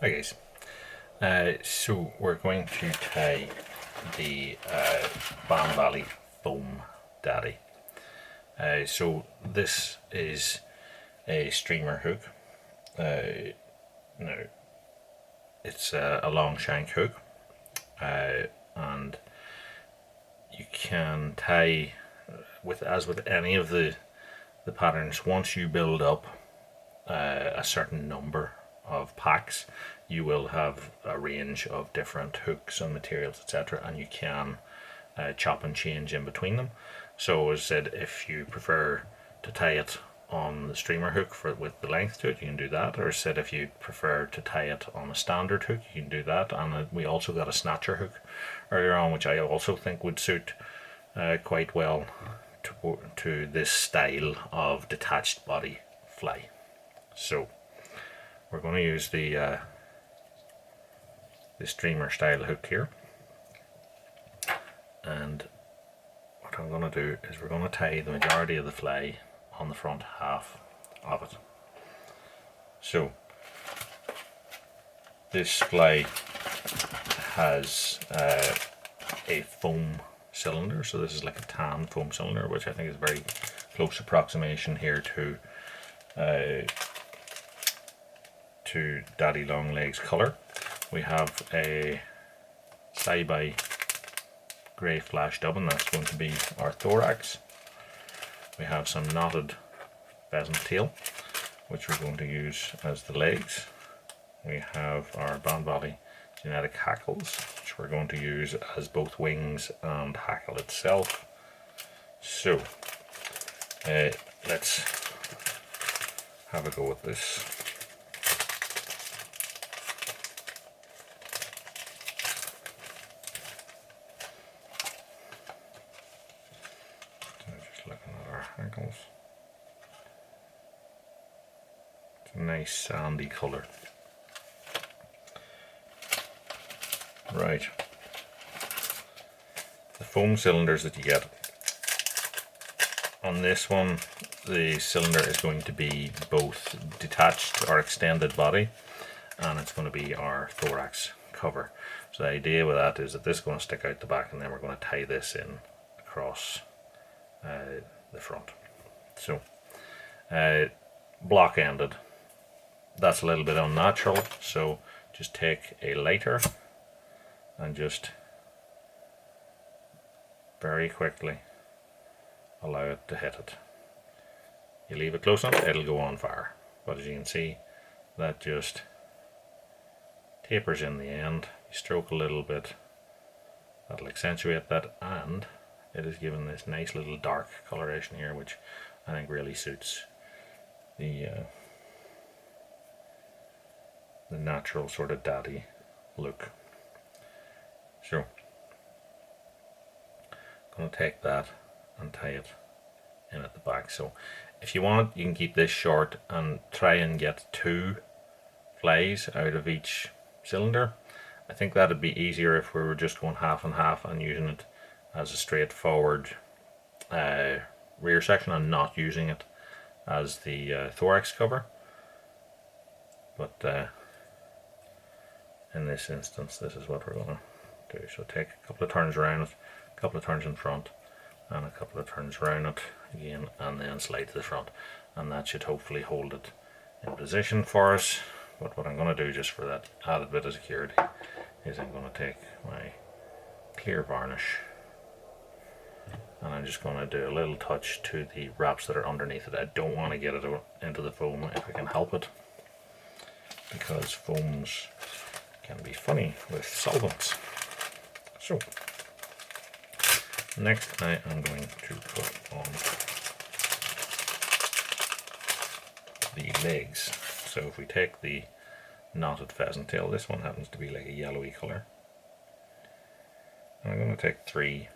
Hi guys, so we're going to tie the Bann Valley Foam Daddy. So this is a streamer hook. Now it's a long shank hook, and you can tie as with any of the patterns. Once you build up a certain number of packs, you will have a range of different hooks and materials, etc., and you can chop and change in between them. So as I said, if you prefer to tie it on the streamer hook with the length to it, you can do that. Or as I said, if you prefer to tie it on a standard hook, you can do that. And we also got a snatcher hook earlier on, which I also think would suit quite well to this style of detached body fly. So we're going to use the streamer style hook here, and what I'm going to do is we're going to tie the majority of the fly on the front half of it. So this fly has a foam cylinder, so this is like a tan foam cylinder, which I think is a very close approximation here to Daddy Longlegs colour. We have a side-by grey flash dubbing, that's going to be our thorax. We have some knotted pheasant tail, which we're going to use as the legs. We have our Bann Valley genetic hackles, which we're going to use as both wings and hackle itself. So let's have a go with this. Looking at our hackles, it's a nice sandy colour. Right, the foam cylinders that you get on this one, the cylinder is going to be both detached or extended body, and it's going to be our thorax cover. So the idea with that is that this is going to stick out the back, and then we're going to tie this in across the front. So block ended, that's a little bit unnatural, so just take a lighter and just very quickly allow it to hit it. You leave it close enough, it'll go on fire, but as you can see, that just tapers in the end. You stroke a little bit, that'll accentuate that, and it is given this nice little dark coloration here, which I think really suits the natural sort of daddy look. So I'm going to take that and tie it in at the back. So if you want, you can keep this short and try and get 2 flies out of each cylinder. I think that'd be easier if we were just going half and half and using it as a straightforward rear section and not using it as the thorax cover. But in this instance, this is what we're going to do. So take a couple of turns around it, a couple of turns in front, and a couple of turns around it again, and then slide to the front, and that should hopefully hold it in position for us. But what I'm going to do, just for that added bit of security, is I'm going to take my clear varnish, and I'm just going to do a little touch to the wraps that are underneath it. I don't want to get it into the foam if I can help it, because foams can be funny with solvents. So next I am going to put on the legs. So if we take the knotted pheasant tail, this one happens to be like a yellowy colour, and I'm going to take 3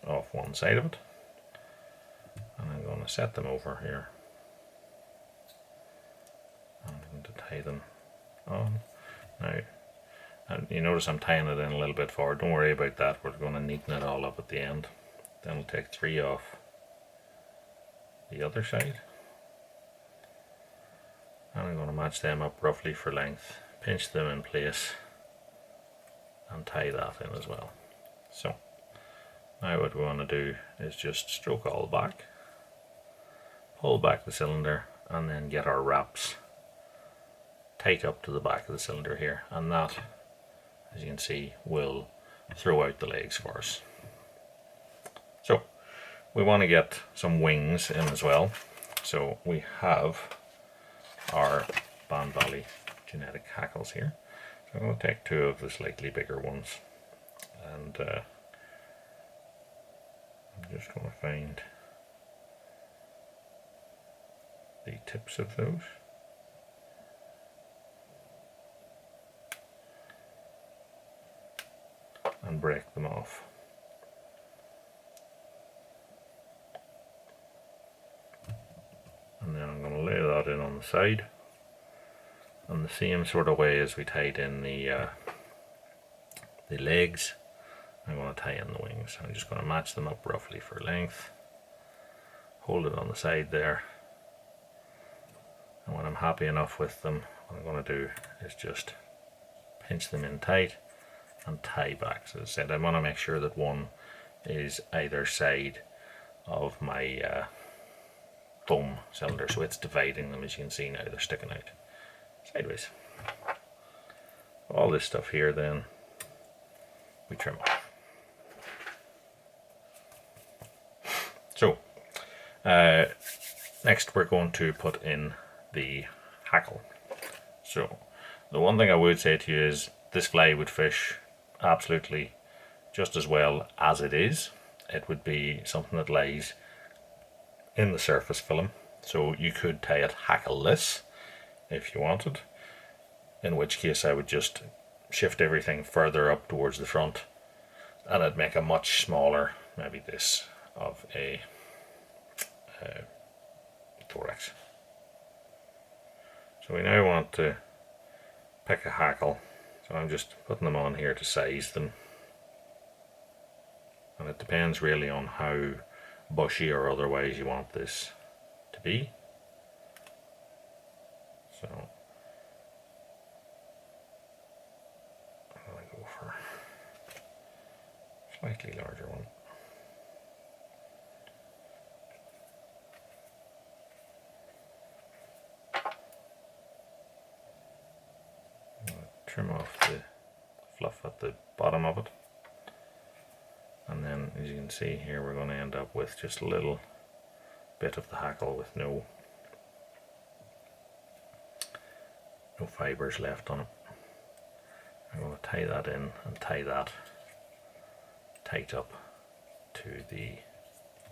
off one side of it, and I'm going to set them over here, and I'm going to tie them on. Now, and you notice I'm tying it in a little bit forward. Don't worry about that, we're going to neaten it all up at the end. Then we'll take 3 off the other side, and I'm going to match them up roughly for length pinch them in place and tie that in as well. So now what we want to do is just stroke all back, pull back the cylinder, and then get our wraps tight up to the back of the cylinder here, and that, as you can see, will throw out the legs for us. So we want to get some wings in as well. So we have our Bann genetic hackles here. So I'm going to take two of the slightly bigger ones, and I'm just going to find the tips of those. And break them off. And then I'm going to lay that in on the side, and the same sort of way as we tied in the legs, I'm going to tie in the wings. I'm just going to match them up roughly for length, hold it on the side there, and when I'm happy enough with them, what I'm going to do is just pinch them in tight and tie back. So as I said, I want to make sure that one is either side of my foam cylinder, so it's dividing them. As you can see now, they're sticking out sideways. All this stuff here then we trim off. So next we're going to put in the hackle. So the one thing I would say to you is this fly would fish absolutely just as well as it is. It would be something that lies in the surface film, so you could tie it hackleless if you wanted, in which case I would just shift everything further up towards the front, and I'd make a much smaller, maybe this, of a thorax. So we now want to pick a hackle. So I'm just putting them on here to size them, and it depends really on how bushy or otherwise you want this to be. So I'm going to go for a slightly larger one. Trim off the fluff at the bottom of it, and then as you can see here, we're going to end up with just a little bit of the hackle with no fibers left on it. I'm going to tie that in and tie that tight up to the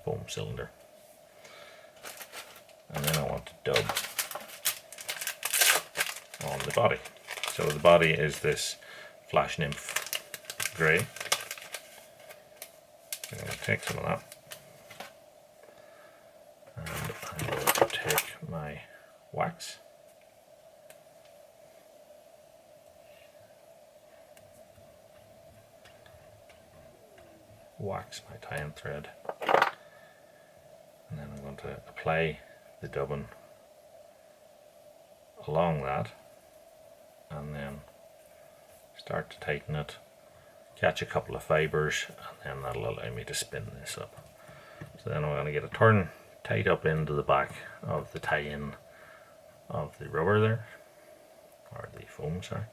foam cylinder, and then I want to dub on the body. So the body is this Flash Nymph grey. I'm going to take some of that, and I'm going to take my wax, my tie-in thread, and then I'm going to apply the dubbing along that, and then start to tighten it, catch a couple of fibers, and then that'll allow me to spin this up. So then I'm going to get a turn tight up into the back of the tie-in of the rubber there, or the foam, sorry,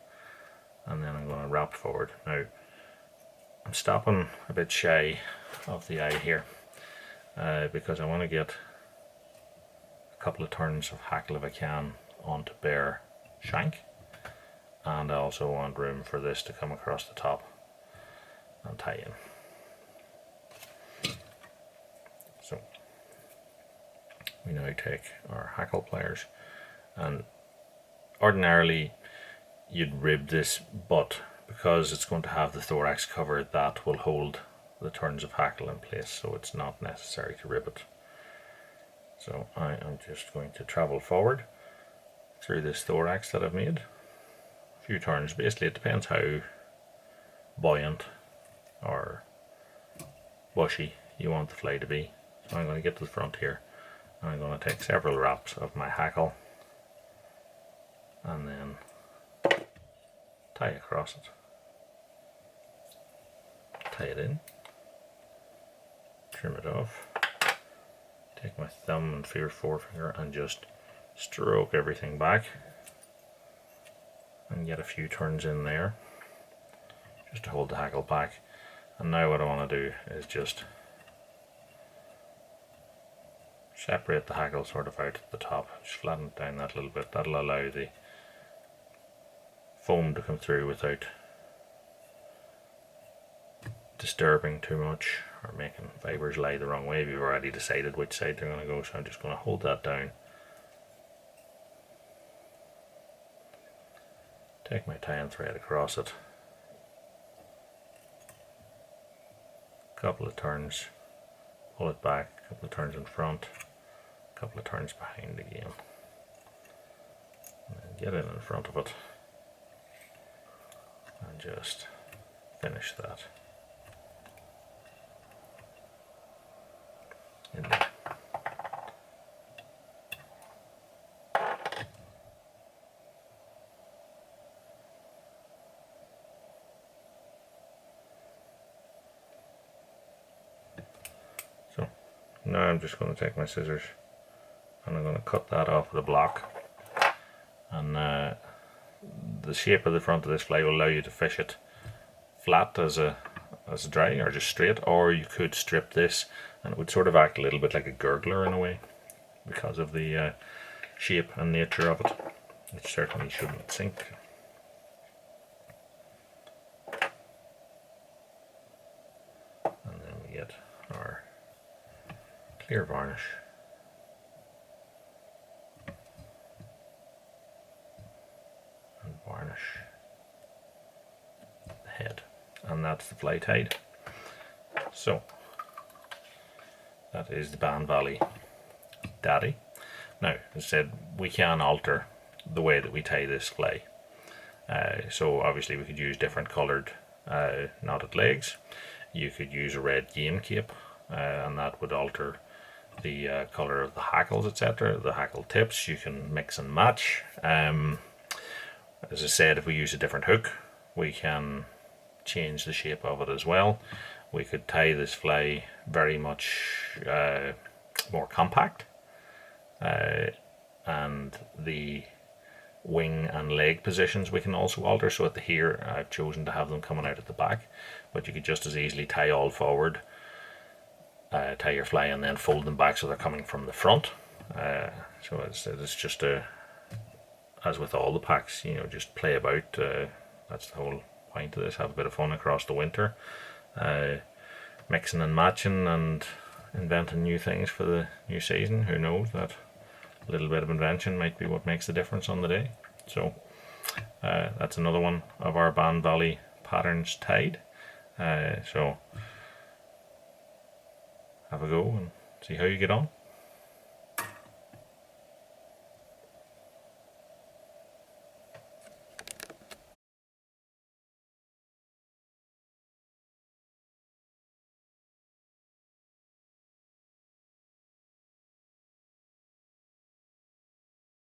and then I'm going to wrap forward. Now I'm stopping a bit shy of the eye here because I want to get a couple of turns of hackle if I can onto bare shank, and I also want room for this to come across the top and tie in. So we now take our hackle pliers, and ordinarily you'd rib this, but because it's going to have the thorax cover, that will hold the turns of hackle in place, so it's not necessary to rib it. So I am just going to travel forward through this thorax that I've made a few turns. Basically it depends how buoyant or bushy you want the fly to be. So I'm going to get to the front here, and I'm going to take several wraps of my hackle, and then tie across it, tie it in, trim it off, take my thumb and forefinger and just stroke everything back and get a few turns in there just to hold the hackle back. And now what I want to do is just separate the hackle sort of out at the top, just flatten it down that little bit. That'll allow the foam to come through without disturbing too much or making fibres lie the wrong way if you've already decided which side they're going to go. So I'm just going to hold that down, take my tying thread across it, couple of turns, pull it back, couple of turns in front, couple of turns behind again, and get in front of it and just finish that in there. So now I'm just going to take my scissors and I'm going to cut that off with a block, and the shape of the front of this fly will allow you to fish it flat as a dry or just straight, or you could strip this and it would sort of act a little bit like a gurgler in a way because of the shape and nature of it. It certainly shouldn't sink. And then we get our clear varnish and varnish the head, and that's the fly tied. So that is the Bann Valley Daddy. Now, as I said, we can alter the way that we tie this fly. So obviously we could use different coloured knotted legs. You could use a red game cape, and that would alter the colour of the hackles, etc. The hackle tips, you can mix and match. As I said, if we use a different hook, we can change the shape of it as well. We could tie this fly very much more compact, and the wing and leg positions we can also alter. So at the here I've chosen to have them coming out at the back, but you could just as easily tie all forward, tie your fly and then fold them back so they're coming from the front. So it's just as with all the packs, you know, just play about. That's the whole point of this, have a bit of fun across the winter, mixing and matching and inventing new things for the new season. Who knows, that a little bit of invention might be what makes the difference on the day. So that's another one of our Bann Valley patterns tied. So have a go and see how you get on.